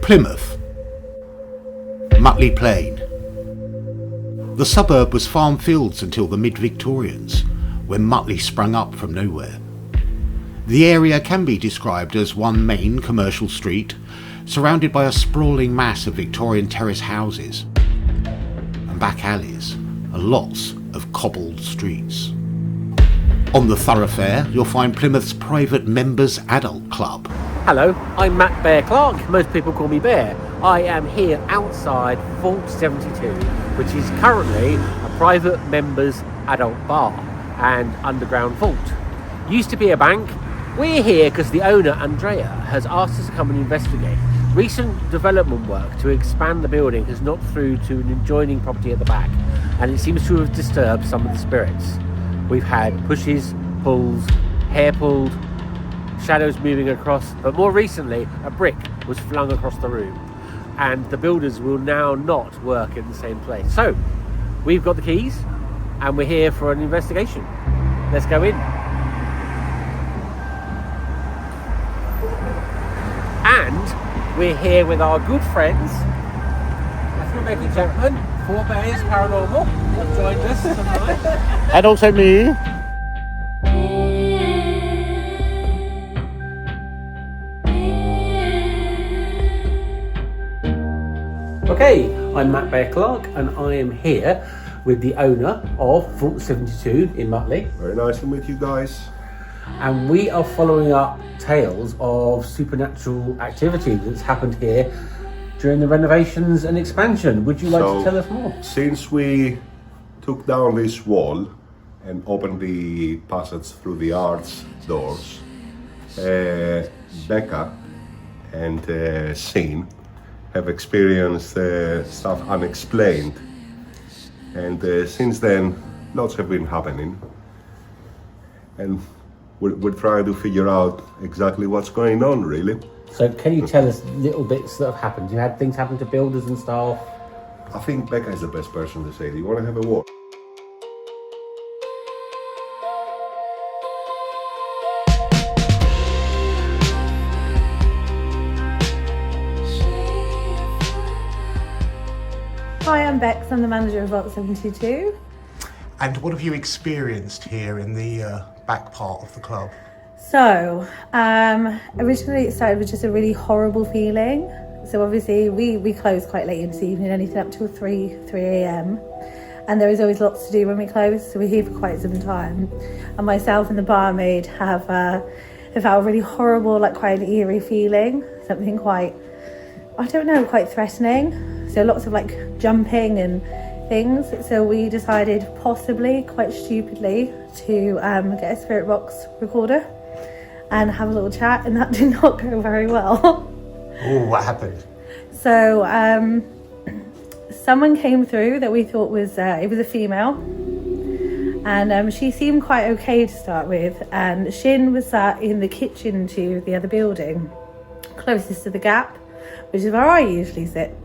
Plymouth, Mutley Plain. The suburb was farm fields until the mid-Victorians, when Mutley sprung up from nowhere. The area can be described as one main commercial street, surrounded by a sprawling mass of Victorian terrace houses, and back alleys, and lots of cobbled streets. On the thoroughfare, you'll find Plymouth's private members' adult club. Hello, I'm Matt Bear Clark. Most people call me Bear. I am here outside Vault 72, which is currently a private members' adult bar and underground vault. Used to be a bank. We're here because the owner, Andrea, has asked us to come and investigate. Recent development work to expand the building has knocked through to an adjoining property at the back, and it seems to have disturbed some of the spirits. We've had pushes, pulls, hair pulled, shadows moving across, but more recently a brick was flung across the room, and the builders will now not work in the same place. So we've got the keys and we're here for an investigation. Let's go in. And we're here with our good friends, Rebecca Chapman, for Bears Paranormal, have joined us tonight. And also me. Okay, I'm Matt Bear Clark and I am here with the owner of Vault 72 in Mutley. Very nice to meet you guys. And we are following up tales of supernatural activity that's happened here during the renovations and expansion. Would you like to tell us more? Since we took down this wall and opened the passage through the arch doors, Becca and Sin have experienced stuff unexplained, and since then lots have been happening, and we're trying to figure out exactly what's going on, really. So can you tell us little bits that have happened? You had things happen to builders and staff? I think Becca is the best person to say. Do you want to have a walk? Hi, I'm Bex. I'm the manager of Vault 72. And what have you experienced here in the back part of the club? So, originally it started with just a really horrible feeling. So obviously we close quite late in the evening, anything up till 3 a.m. And there is always lots to do when we close, so we're here for quite some time. And myself and the barmaid have felt a really horrible, like quite an eerie feeling, something quite, I don't know, quite threatening. So lots of like jumping and things. So we decided, possibly quite stupidly, to get a spirit box recorder and have a little chat, and that did not go very well. Oh, what happened? So someone came through that we thought was it was a female, and she seemed quite okay to start with, and Shin was sat in the kitchen to the other building closest to the gap, which is where I usually sit,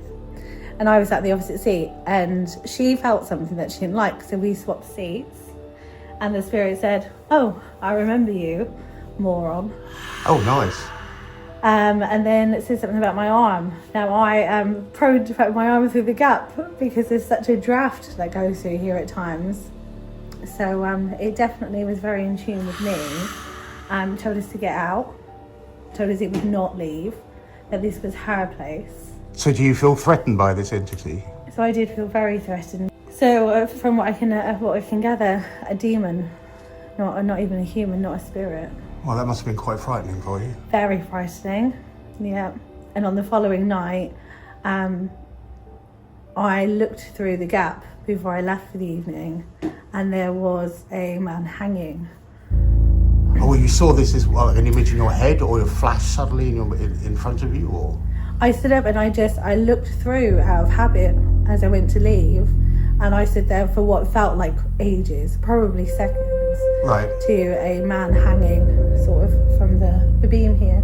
and I was at the opposite seat, and she felt something that she didn't like, so we swapped seats, and the spirit said, "Oh, I remember you, moron." Oh, nice. And then it said something about my arm. Now I am prone to put my arm through the gap because there's such a draft that goes through here at times. So it definitely was very in tune with me. Told us to get out, told us it would not leave, that this was her place. So do you feel threatened by this entity? So I did feel very threatened. So from what I can gather, a demon, not even a human, not a spirit. Well, that must have been quite frightening for you. Very frightening, yeah. And on the following night, I looked through the gap before I left for the evening, and there was a man hanging. Oh, well, you saw this as well, an image in your head, or a flash suddenly in front of you, or? I stood up and I looked through out of habit as I went to leave, and I stood there for what felt like ages, probably seconds. Right. To a man hanging sort of from the beam here.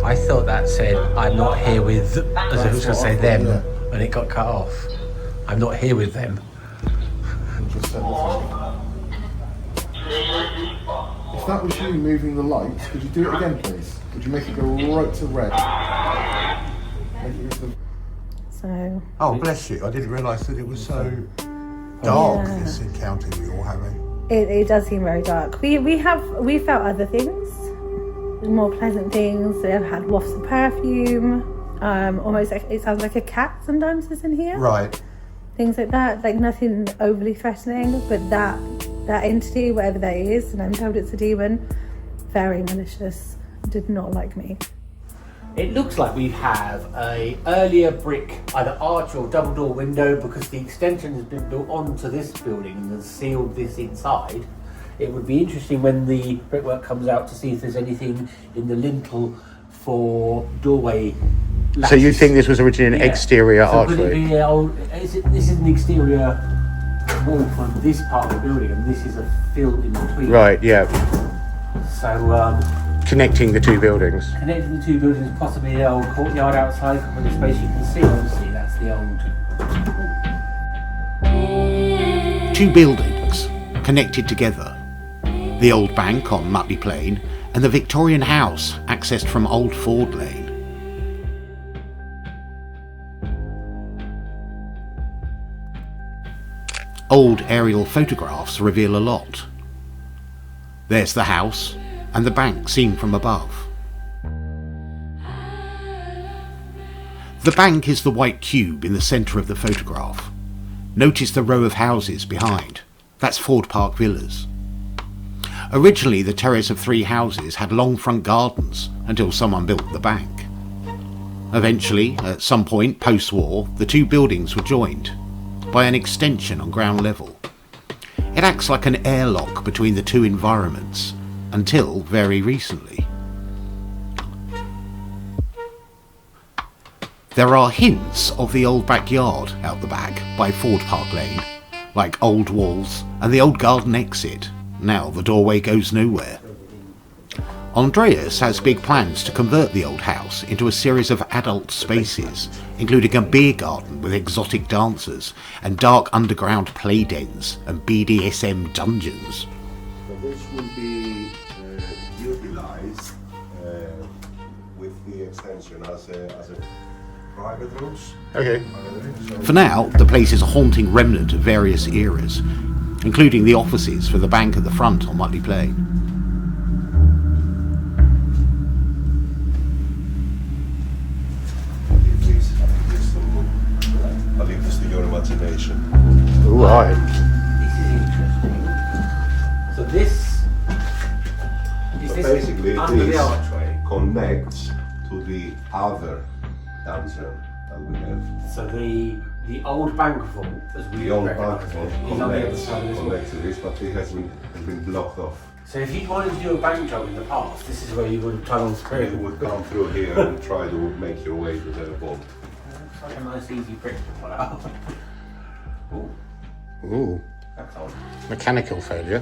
I thought that said, "I'm not here with," as if it was going to say them, and it got cut off. I'm not here with them. It that was you moving the lights, could you do it again, please? Would you make it go right to red? Make it go to So. Oh, bless you. I didn't realise that it was so dark, this encounter you all having. It does seem very dark. We felt other things, more pleasant things. We've had wafts of perfume. Almost like it sounds like a cat sometimes is in here. Right. Things like that, like nothing overly threatening, but that entity, whatever that is, and I'm told it's a demon, very malicious. Did not like me. It looks like we have a earlier brick, either arch or double door window, because the extension has been built onto this building and has sealed this inside. It would be interesting when the brickwork comes out to see if there's anything in the lintel for doorway latches. So you think this was originally an exterior so could it archway? be this is an exterior wall from this part of the building, and this is a fill in between. Right, yeah. So Connecting the two buildings. connecting the two buildings, possibly the old courtyard outside with the space you can see. Obviously, that's the old. Two buildings connected together. The old bank on Mutley Plain and the Victorian house accessed from Old Ford Lane. Old aerial photographs reveal a lot. There's the house and the bank seen from above. The bank is the white cube in the centre of the photograph. Notice the row of houses behind. That's Ford Park Villas. Originally, the terrace of three houses had long front gardens until someone built the bank. Eventually, at some point post-war, the two buildings were joined by an extension on ground level. It acts like an airlock between the two environments until very recently. There are hints of the old backyard out the back by Ford Park Lane, like old walls and the old garden exit. Now the doorway goes nowhere. Andreas has big plans to convert the old house into a series of adult spaces, including a beer garden with exotic dancers and dark underground play dens and BDSM dungeons. So this will be utilized with the extension as a private rooms. Okay. For now, the place is a haunting remnant of various eras, including the offices for the bank at the front on Mutley Plain. I'll leave this to your imagination. Right. This is interesting. So this is So this basically, under this the archway. connects to the other dungeon that we have. So the old bank vault, as we The old recognise bank it, is on the other connects side of this wall. to this, but it has been blocked off. So if you wanted to do a bank job in the past, this is where you would have tunneled You through. would come through here and try to make your way to the vault. Looks like a nice easy brick to pull out. Ooh, Ooh, that's old. mechanical failure.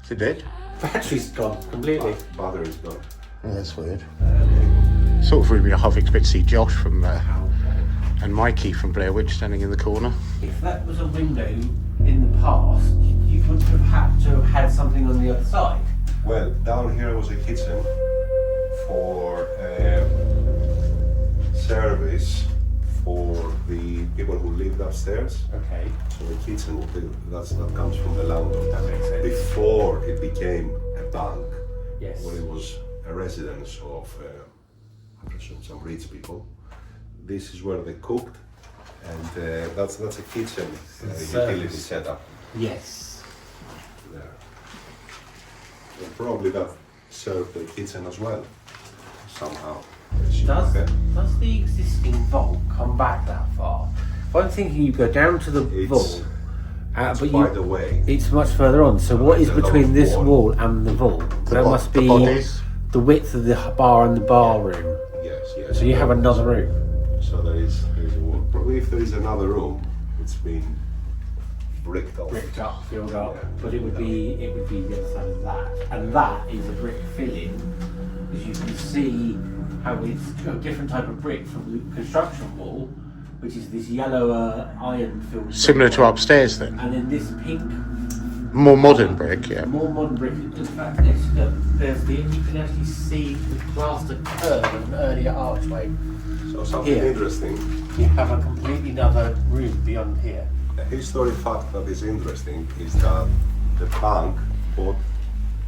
Is it dead? Battery's gone completely. Battery's gone. Oh, that's weird. Sort of really half expect to see Josh from and Mikey from Blair Witch standing in the corner. If that was a window in the past, you would have had to have had something on the other side. Well, down here was a kitchen for service for the people who lived upstairs. Okay. So the kitchen, that comes from the landlord. That makes sense. Before it became a bank, Yes. when it was a residence of, I presume, some rich people. This is where they cooked, and that's a kitchen utility setup Yes. there. And probably that served the kitchen as well, somehow. Does Okay. the existing vault come back that far? If I'm thinking you go down to the vault, It's but quite away. it's much further on. So what is There's a between long this wall. wall and the vault? That must be bodies. the width of the bar and the bar room. Yes. So you have another room. So there is a wall. Probably if there is another room, it's been bricked off. Bricked up, filled up, Yeah. but it would be the other side of that, and that is a brick filling, as you can see how it's a different type of brick from the construction wall, which is this yellower iron filled. Similar to upstairs then. And then this pink More modern brick, yeah. More modern brick. In fact, there's the, you can actually see the plaster curve of an earlier archway. So something Here. interesting. You have a completely another room beyond here. A history fact that is interesting is that the bank bought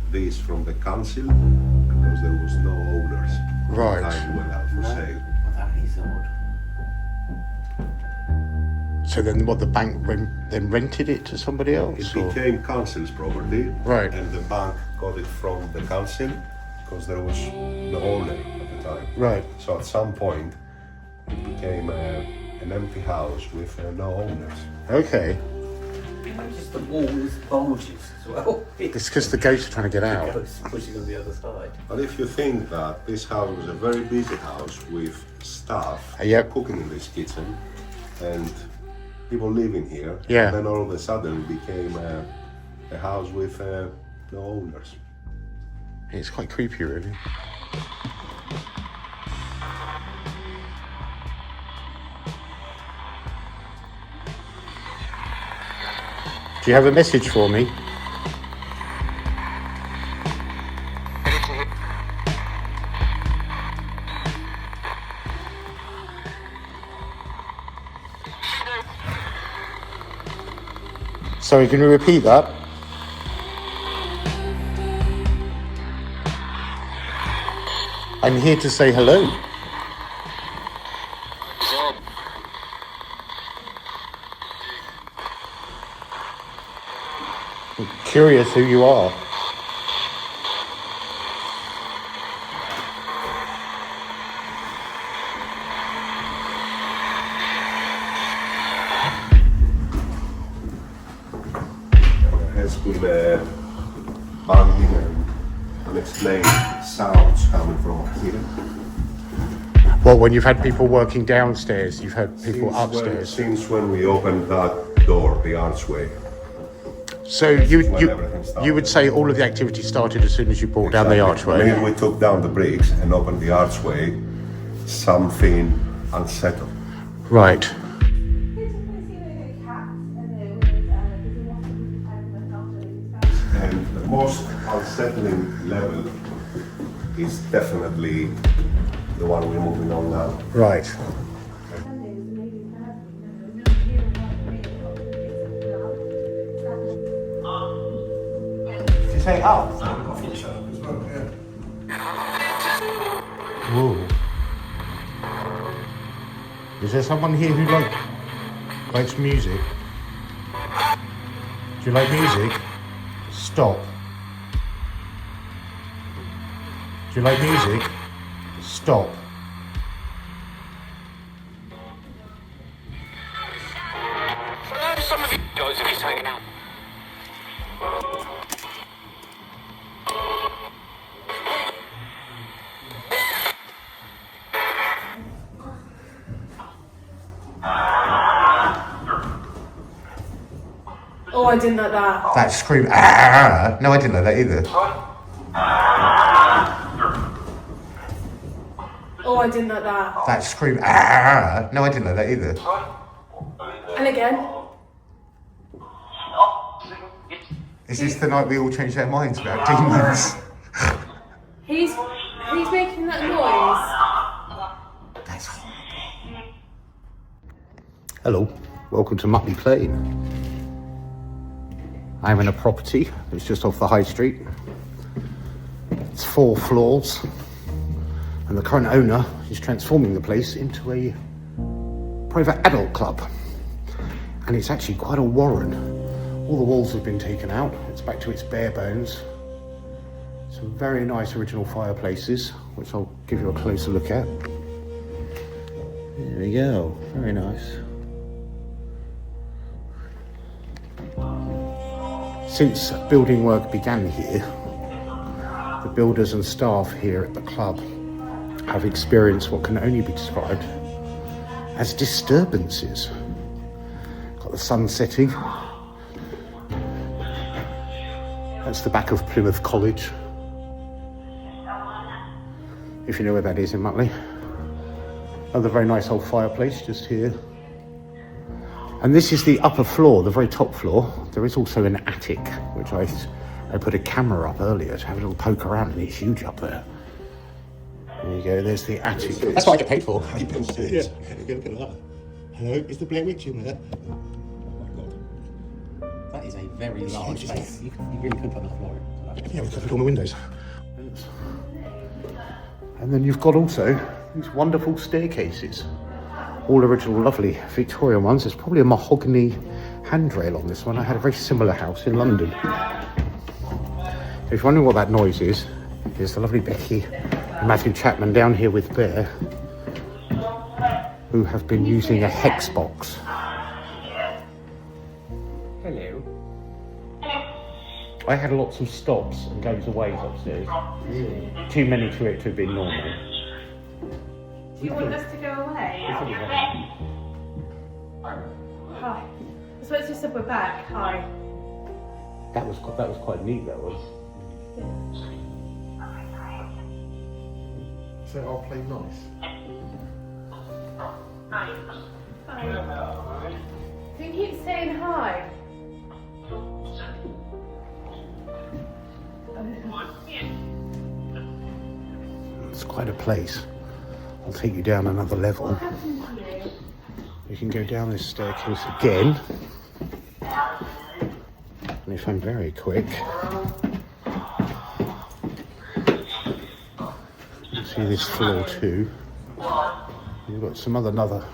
this from the council because there was no owners. Right. Time went out for sale. Well, that is odd. So then what, the bank then rented it to somebody else? It became council's property. Right. And the bank got it from the council because there was no owner at the time. Right. So at some point it became an empty house with no owners. Okay. Just the walls bulges as well. It's because the ghosts are trying to get out. Ghosts pushing on the other side. But if you think that this house was a very busy house with staff Yep. cooking in this kitchen and people living here, Yeah. and then all of a sudden it became a house with no owners. It's quite creepy, really. Do you have a message for me? Sorry, can you repeat that? I'm here to say hello. I'm curious who you are. There has been banging and unexplained sounds coming from here. Well, when you've had people working downstairs, you've had people upstairs. Since when we opened that door, the archway. So you would say all of the activity started as soon as you brought down the archway? When we took down the bricks and opened the archway, something unsettled. Right. And the most unsettling level is definitely the one we're moving on now. Right. Did you say up? Whoa. Is there someone here who likes music? Do you like music? Stop. Do you like music? Stop. Some of you guys have been hanging out. Oh, I didn't like that. That scream. Ah! No, I didn't like that either. Oh, I didn't like that. That scream. Ah! No, I didn't like that either. And again. Is this the night we all changed our minds about demons? He's making that noise. That's horrible. Hello, welcome to Mutley Plain. I'm in a property that's just off the high street. It's 4 floors, and the current owner is transforming the place into a private adult club. And it's actually quite a warren. All the walls have been taken out. It's back to its bare bones. Some very nice original fireplaces, which I'll give you a closer look at. There we go, very nice. Since building work began here, the builders and staff here at the club have experienced what can only be described as disturbances. Got the sun setting. That's the back of Plymouth College, if you know where that is in Mutley. Another very nice old fireplace just here. And this is the upper floor, the very top floor. There is also an attic, which I put a camera up earlier to have a little poke around, and it's huge up there. There you go, there's the attic. That's what I get paid for. Yeah. Look at that. Hello, is the Blair Witch in there? Oh my god. That is a very large space. You really could put on the floor. Yeah, we could put all the windows. And then you've got also these wonderful staircases. All original, lovely Victorian ones. There's probably a mahogany handrail on this one. I had a very similar house in London. If you're wondering what that noise is, here's the lovely Becky and Matthew Chapman down here with Bear, who have been using a hex box. Hello. I had lots of stops and goes aways upstairs. Really? Too many to it to have been normal. Do you want us to go away? Hi. I suppose you said we're back. Hi. That was quite neat, that was. So I'll play nice. Hi. Can you keep saying hi? It's quite a place. I'll take you down another level. What happened to you? You can go down this staircase again. And if I'm very quick, you see this floor too. You've got another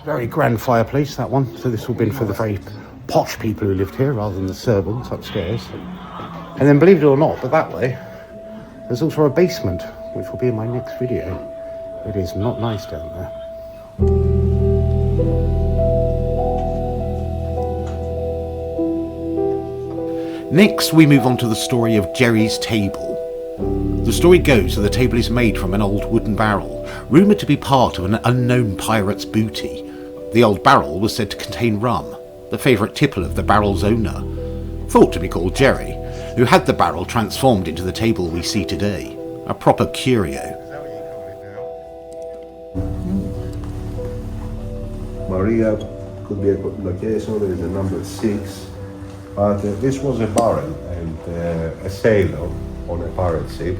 very grand fireplace, that one. So this will be for the very posh people who lived here rather than the servants upstairs. And then, believe it or not, but that way, there's also a basement, which will be in my next video. It is not nice down there. Next, we move on to the story of Jerry's table. The story goes that the table is made from an old wooden barrel, rumoured to be part of an unknown pirate's booty. The old barrel was said to contain rum, the favourite tipple of the barrel's owner, thought to be called Jerry, who had the barrel transformed into the table we see today. A proper curio. Maria could be a good location. There is a number 6. But this was a barrel, and a sailor on a pirate ship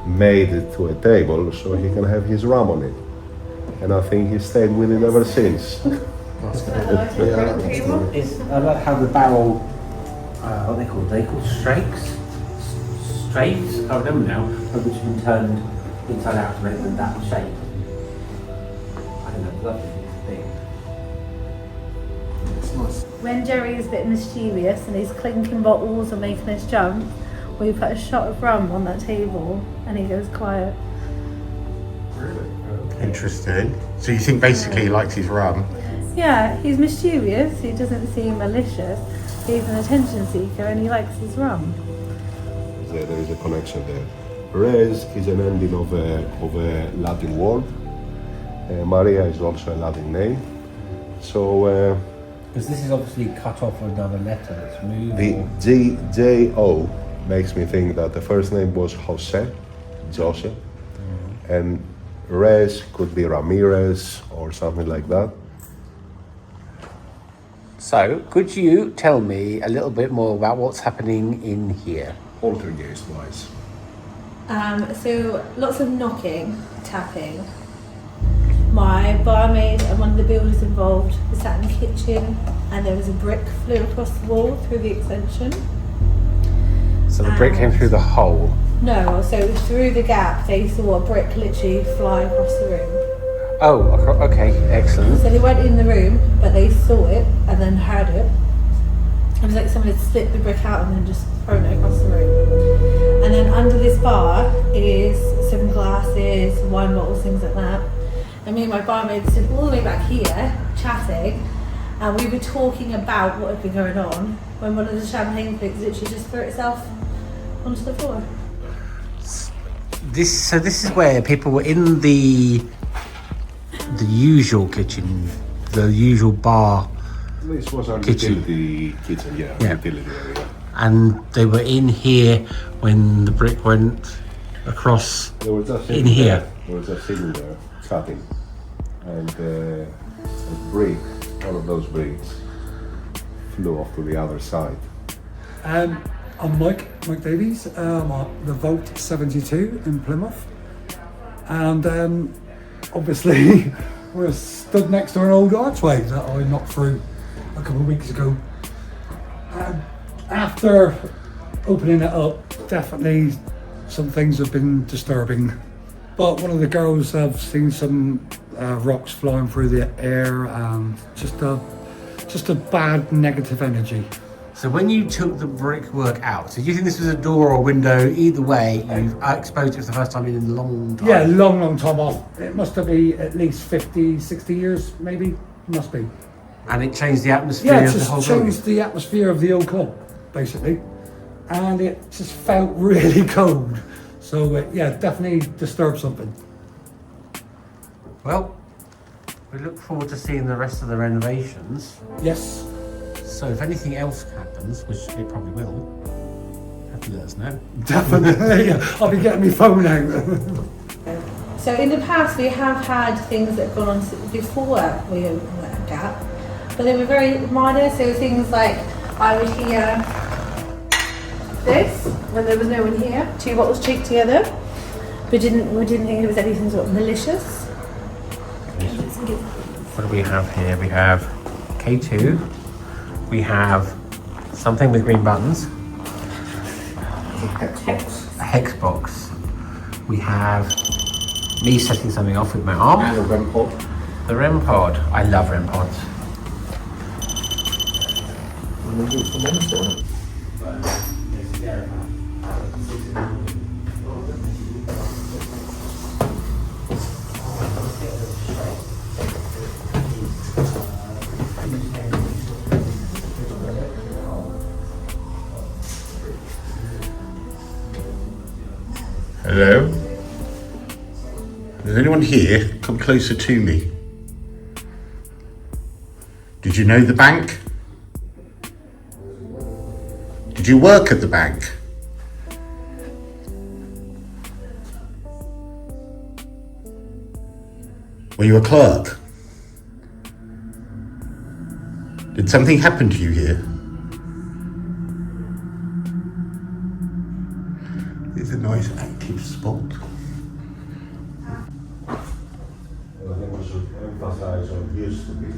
made it to a table so he can have his rum on it. And I think he stayed with it ever since. I like how the barrel, what are they called? Are they called strakes? Straights? I can't remember now. Which have been turned inside out to make them that shape. I don't know, lovely thing. It's nice. When Jerry is a bit mischievous and he's clinking bottles and making us jump, we put a shot of rum on that table and he goes quiet. Interesting. So you think basically he likes his rum? Yeah, he's mischievous, he doesn't seem malicious, he's an attention seeker and he likes his rum. There is a connection there. Res is an ending of a Latin word. Maria is also a Latin name. So Because this is obviously cut off another letter that's moved. the J-O makes me think that the first name was Jose, Joseph, and Res could be Ramirez or something like that. So, could you tell me a little bit more about what's happening in here? Poltergeist-wise. So lots of knocking, tapping. My barmaid and one of the builders involved was sat in the kitchen and there was a brick flew across the wall through the extension. So the brick came through the hole. No, so through the gap they saw a brick literally fly across the room. Oh, okay, excellent. So they weren't in the room, but they saw it and then heard it. It was like someone had split the brick out and then just thrown it across the room. And then under this bar is some glasses, wine bottles, things like that. And me and my barmaid stood all the way back here, chatting, and we were talking about what had been going on when one of the champagne flakes literally just threw itself onto the floor. This is where people were in the usual kitchen, the usual bar. This was our Kitchen. utility kitchen, yeah. Utility area. And they were in here when the brick went across They were just in here. They were just sitting there, chatting. And a brick one of those rings flew off to the other side. I'm Mike Davies. I'm at the Vault 72 in Plymouth, and obviously we're stood next to an old archway that I knocked through a couple of weeks ago. After opening it up, definitely some things have been disturbing. But one of the girls have seen some rocks flying through the air, and just a bad negative energy. So when you took the brickwork out, so do you think this was a door or a window? Either way, you've exposed it for the first time in a long time. Yeah, long time off. It must have been at least 50, 60 years, maybe. Must be. And it changed the atmosphere Yeah, it of the just whole changed building? the atmosphere of the old club, basically. And it just felt really cold. So, yeah, definitely disturbed something. Well, we look forward to seeing the rest of the renovations. Yes. So if anything else happens, which it probably will, have to let us know. Definitely. I'll be getting my phone out. So in the past we have had things that have gone on before we opened that gap, but they were very minor. So things like I would hear this when there was no one here, two bottles cheek together, but we didn't think it was anything sort of malicious. What do we have here? We have K2. We have something with green buttons. A hex box. We have me setting something off with my arm. The REM pod. The REM pod. I love REM pods. And then do some monster on it. Hello? Is anyone here? Come closer to me. Did you know the bank? Did you work at the bank? Were you a clerk? Did something happen to you here? It's a nice active spot. I think we should emphasize on used to be.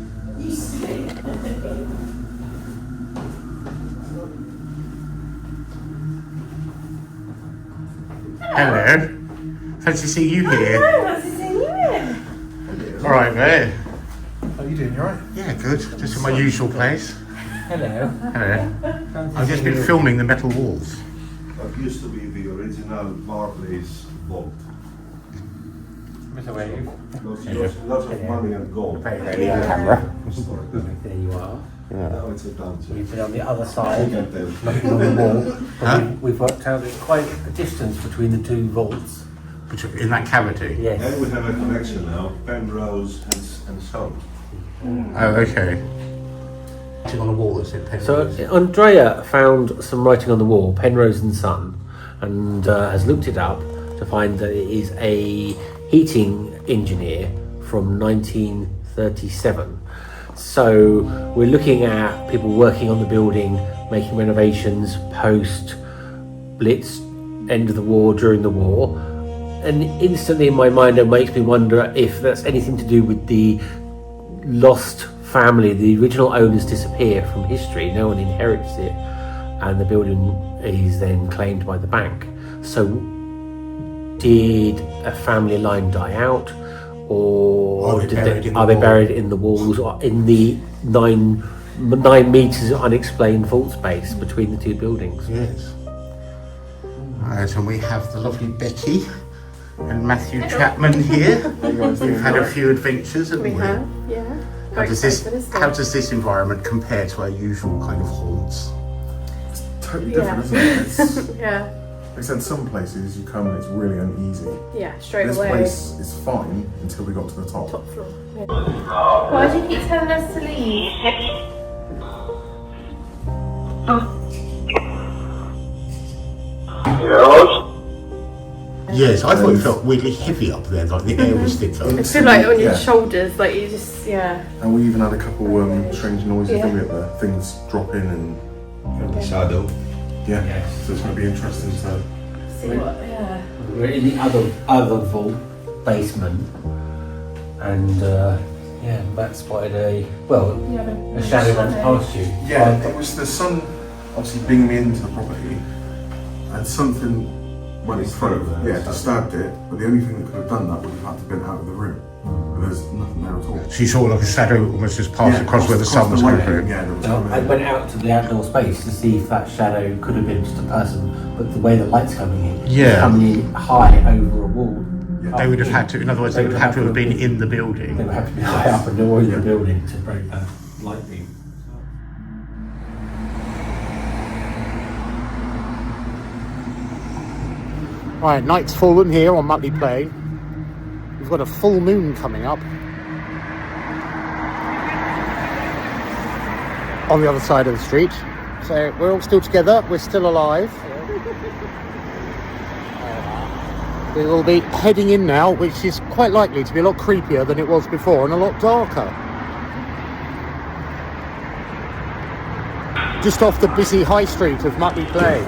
Hello. Fancy seeing you here. Nice to see you in. All right, mate. How are you doing? You alright? Yeah, good. Just in my usual place. Hello. Hello. I've just been filming the metal walls. That used to be the original Barclays vault. Mr. Wade. Lots of money and gold. Camera. There you are. Now it's a dungeon. You've been on the other side, Look at them. knocking on the wall. But Huh? we've worked out there's quite a distance between the two vaults. In that cavity? Yes. And we have a connection now, Penrose and Son. Oh, okay. On a wall that said Penrose. So Andrea found some writing on the wall, Penrose and Son, and has looked it up to find that it is a heating engineer from 1937. So we're looking at people working on the building, making renovations post Blitz, end of the war, during the war, and instantly in my mind it makes me wonder if that's anything to do with the lost family. The original owners disappear from history, no one inherits it, and the building is then claimed by the bank. So did a family line die out, or Are they buried in the walls, or in the 9 meters of unexplained vault space between the two buildings? Yes. Right, and we have the lovely Becky and Matthew Chapman here. We've had a few adventures, haven't we? Yeah. How does this environment compare to our usual kind of haunts? Totally different, isn't it? It's, Yeah. like I said, some places you come and it's really uneasy. Yeah, straight This away. place is fine until we got to the top. Top floor. Yeah. Why do you keep telling us to leave? Yes, I thought it felt weirdly heavy up there, like the air was thicker. I feel like on your Yeah. shoulders, like you just, yeah. And we even had a couple strange noises, didn't we, up there? Things dropping and Shadow. yeah. Yes. So it's going to be interesting to. See what, yeah. We're in the other vault basement, and yeah, Matt spotted a shadow runs past you. Yeah, it was the sun obviously beaming into the property, and something went through. Yeah, disturbed it. But the only thing that could have done that would have had to have been out of the room. But there's nothing there at all. So you saw like a shadow almost just pass across where the sun was going through. Yeah, there was So I went out to the outdoor space to see if that shadow could have been just a person, but the way the light's coming in, Yeah. it's coming in high over a wall. They would have had to, in other words, they would have to have been in the building. They would have to be high up in the wall of the building to break that light beam. Right, night's fallen here on Mutley Plain. We've got a full moon coming up on the other side of the street. So we're all still together, we're still alive. We will be heading in now, which is quite likely to be a lot creepier than it was before and a lot darker. Just off the busy high street of Mutley Plain.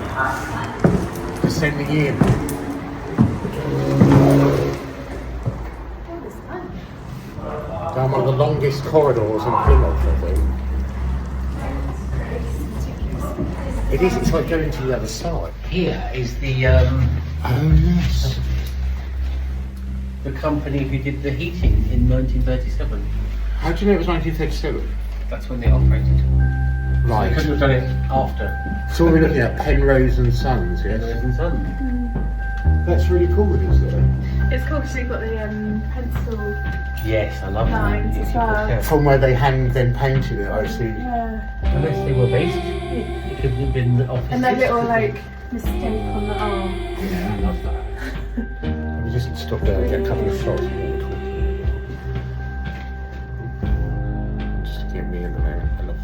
Descending in. Down one of the longest corridors in Plymouth, I think. It is, it's like going to the other side. Here is the Oh yes. the company who did the heating in 1937. How do you know it was 1937? That's when they operated. They Right. couldn't have done it after. So we're looking at Penrose and Sons, yes? Penrose and Son. That's really cool, isn't it? It's cool because we've got the pencil Yes, I love lines that. as well. From where they hand then painted it, I see. Yeah. Unless they were based, it could have been the office. And that little like mistake on the arm. Yeah, I love that. Let me just stop there and get a couple of shots of what we're talking about. Just to get me in the moment. I love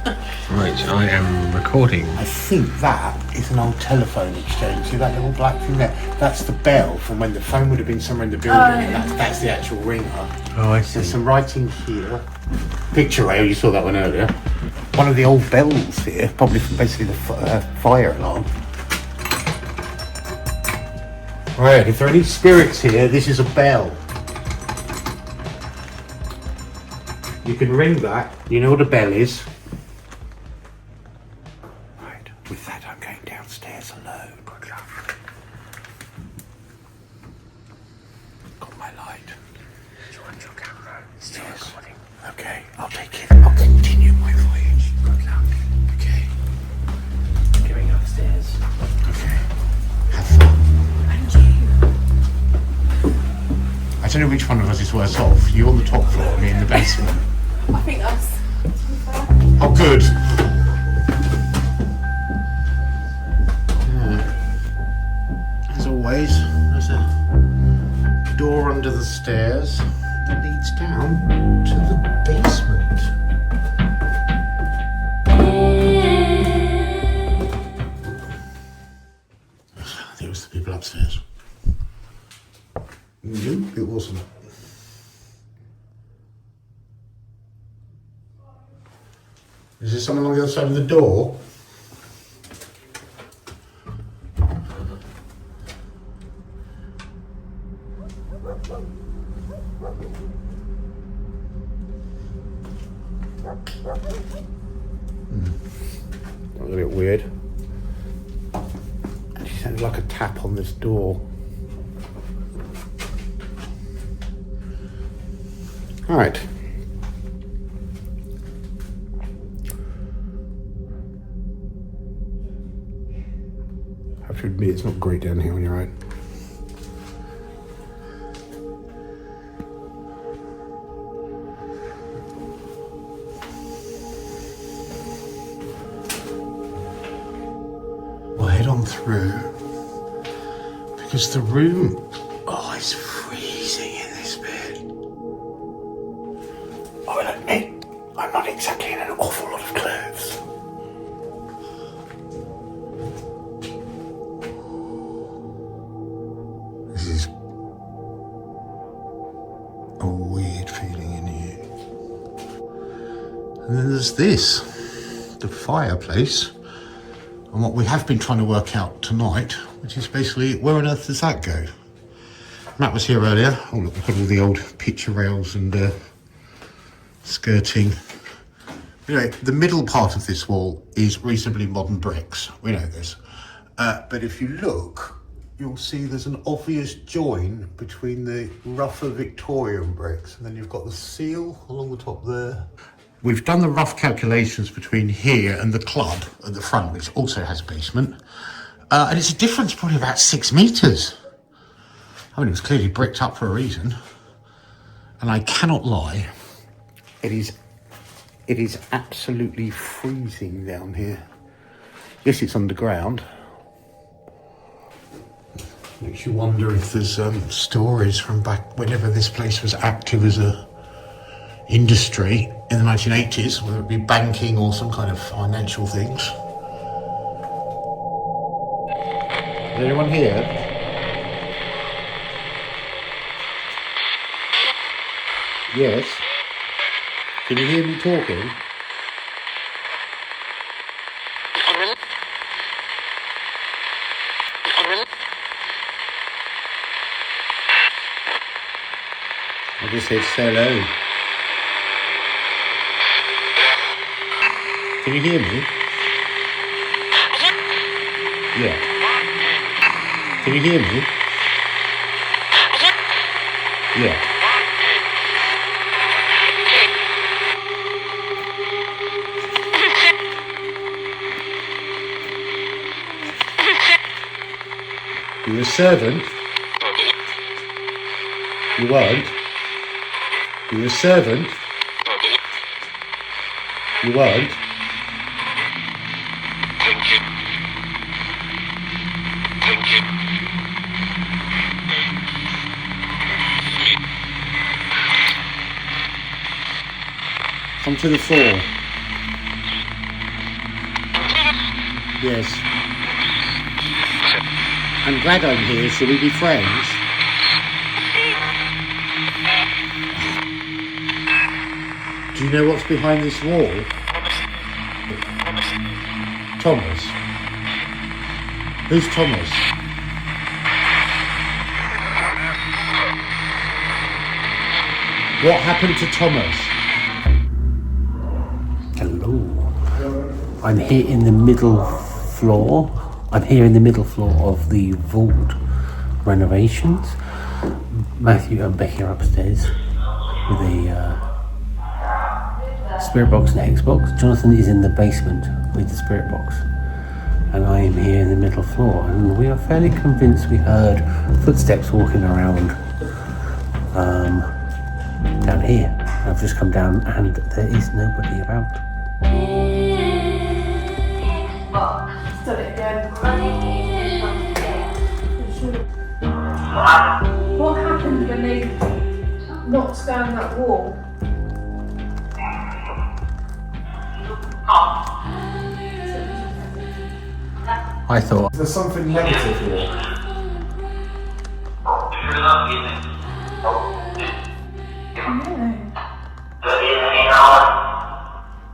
that. Right, I am recording. I think that is an old telephone exchange. See that little black thing there? That's the bell from when the phone would have been somewhere in the building, and that's the actual ringer. Oh, I see. There's some writing here. Picture rail, you saw that one earlier. One of the old bells here, probably from basically the fire alarm. Right, if there are any spirits here, this is a bell. You can ring that. You know what a bell is. Right, with that I'm going downstairs alone. Good luck. Got my light. Do you want your camera? Still recording. Okay, I'll take it. I'll continue my voyage. Good luck. Okay. Going upstairs. Okay. Have fun. And you. I don't know which one of us is worse off. You on the top floor, me in the basement. I think us. Oh, good. As always, there's a door under the stairs that leads down to the basement. I think it was the people upstairs. Nope, it wasn't. Is there someone on the other side of the door? That was a bit weird. She sounded like a tap on this door. All right. I have to admit, it's not great down here on your own. We'll head on through because the room, oh, it's freezing in this bed. I will admit, I'm not exactly in an awful lot of clothes. there's this, the fireplace. And what we have been trying to work out tonight, which is basically, where on earth does that go? Matt was here earlier. Oh look, we've got all the old picture rails and skirting. Anyway, the middle part of this wall is reasonably modern bricks. We know this. But if you look, you'll see there's an obvious join between the rougher Victorian bricks, and then you've got the seal along the top there. We've done the rough calculations between here and the club at the front, which also has a basement. And it's a difference probably about 6 meters. I mean, it was clearly bricked up for a reason. And I cannot lie, it is absolutely freezing down here. Yes, it's underground. Makes you wonder if there's stories from back whenever this place was active as a industry in the 1980s, whether it be banking or some kind of financial things. Is anyone here? Yes. Can you hear me talking? I just said hello. Can you hear me? Yeah. Can you hear me? Yeah. You were a servant? You weren't? You were a servant? You weren't? Come to the floor. Yes. I'm glad I'm here. Shall we be friends? Do you know what's behind this wall? Thomas. Who's Thomas? What happened to Thomas? Hello. I'm here in the middle floor. I'm here in the middle floor of the vault renovations. Matthew and Becky are upstairs with a spirit box and Xbox. Jonathan is in the basement with the spirit box. And I am here in the middle floor. And we are fairly convinced we heard footsteps walking around down here. I've just come down and there is nobody about. What happened when they knocked down that wall? I thought, Is there something negative here?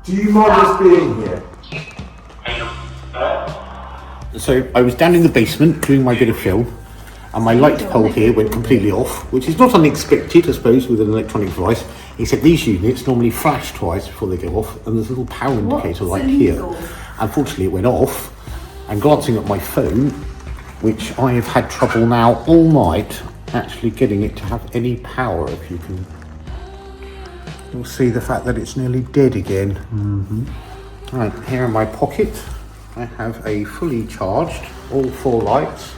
Do you mind us being here? So I was down in the basement doing my bit of film, and my light pole here went completely off, which is not unexpected, I suppose, with an electronic device, except these units normally flash twice before they go off, and there's a little power indicator light here. Unfortunately, it went off, and glancing at my phone, which I have had trouble now all night actually getting it to have any power, if you can. You'll see the fact that it's nearly dead again. Right, here in my pocket, I have a fully charged, all 4 lights,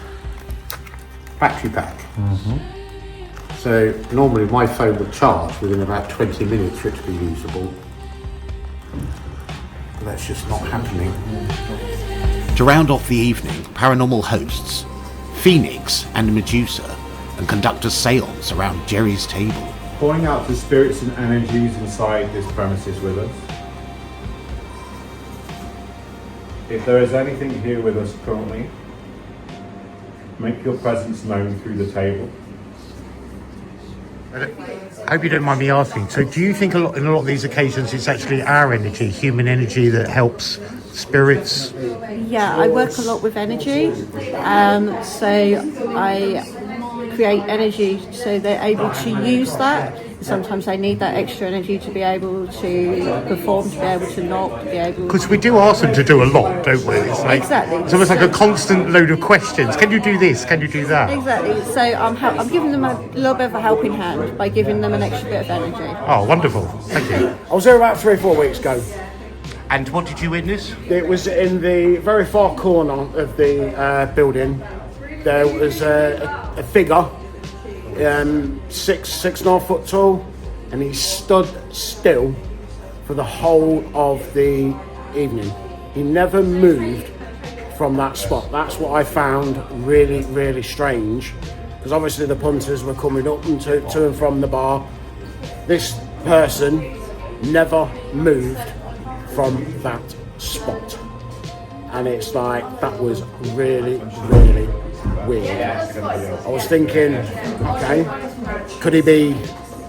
battery pack. So normally my phone would charge within about 20 minutes for it to be usable. But that's just not happening. To round off the evening, Paranormal hosts Phoenix and Medusa and conduct a seance around Jerry's table. Calling out the spirits and energies inside this premises with us. If there is anything here with us currently, make your presence known through the table. I hope you don't mind me asking. So, do you think in a lot of these occasions it's actually our energy, human energy, that helps spirits? Yeah, I work a lot with energy, so I create energy so they're able to use that. Sometimes they need that extra energy to be able to perform, to be able to knock, to be able. Because we do ask them to do a lot, don't we? It's like, exactly. It's almost like a constant load of questions. Can you do this? Can you do that? Exactly. So I'm giving them a little bit of a helping hand by giving them an extra bit of energy. Oh, wonderful! Thank you. I was there about 3 or 4 weeks ago. And what did you witness? It was in the very far corner of the building. There was a figure, 6.5 foot tall, and he stood still for the whole of the evening. He never moved from that spot. That's what I found really, really strange, because obviously the punters were coming up and to and from the bar. This person never moved from that spot, and it's like, that was really, really weird. I was thinking, okay, could he be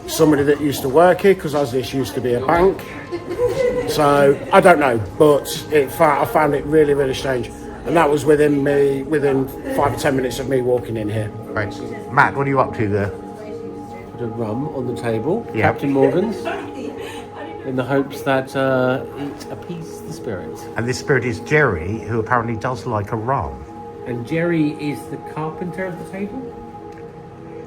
somebody that used to work here, because as this used to be a bank? So I don't know, but I found it really, really strange, and that was within 5 or 10 minutes of me walking in here. Right, Matt, what are you up to there? Bit of rum on the table, Yeah. Captain Morgan's, in the hopes that it appeases the spirit. And this spirit is Jerry, who apparently does like a rum. And Jerry is the carpenter of the table?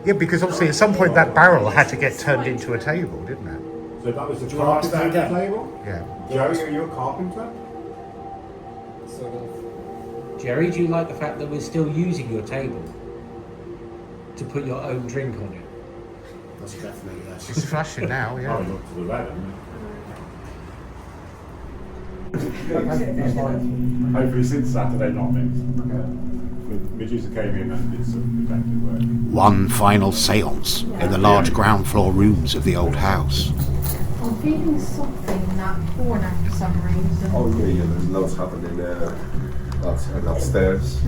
Yeah, because obviously at some point that barrel had to get turned into a table, didn't it? So that was the you wanna ask that carpenter again? table? Yeah. Jerry, are you a carpenter? Sort of. Jerry, do you like the fact that we're still using your table to put your own drink on it? That's definitely yes. It's flashing now, yeah. Oh, look to the right, isn't it? Hopefully since Saturday, not next. Medusa came in and did some detective work. One final seance in the large ground floor rooms of the old house. I'm feeling something in that corner for some reason. Oh yeah, there's lots happening upstairs.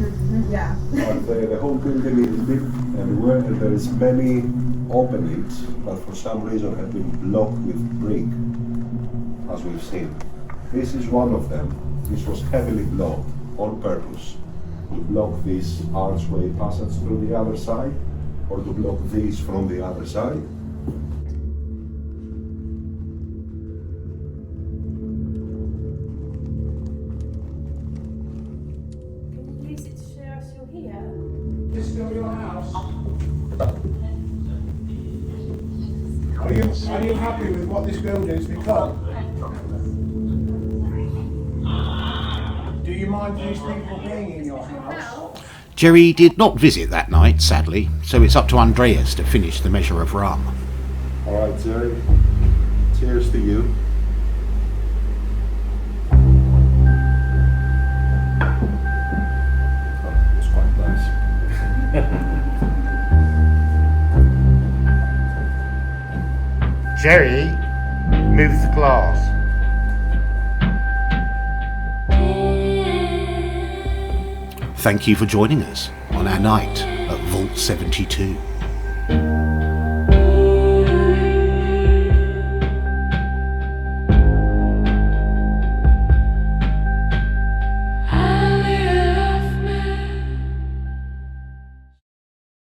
Yeah. But the whole building is big everywhere, and there is many openings that for some reason have been blocked with brick, as we've seen. This is one of them. This was heavily blocked on purpose, to block this archway passage through the other side, or to block this from the other side. Can you use it to show us you're here? Is this still your house? Are you happy with what this building's become? Do you mind these people being in your house? Jerry did not visit that night, sadly, so it's up to Andreas to finish the measure of rum. All right, Jerry. Cheers to you. Oh, it's quite nice. Jerry moves the glass. Thank you for joining us on our night at Vault 72.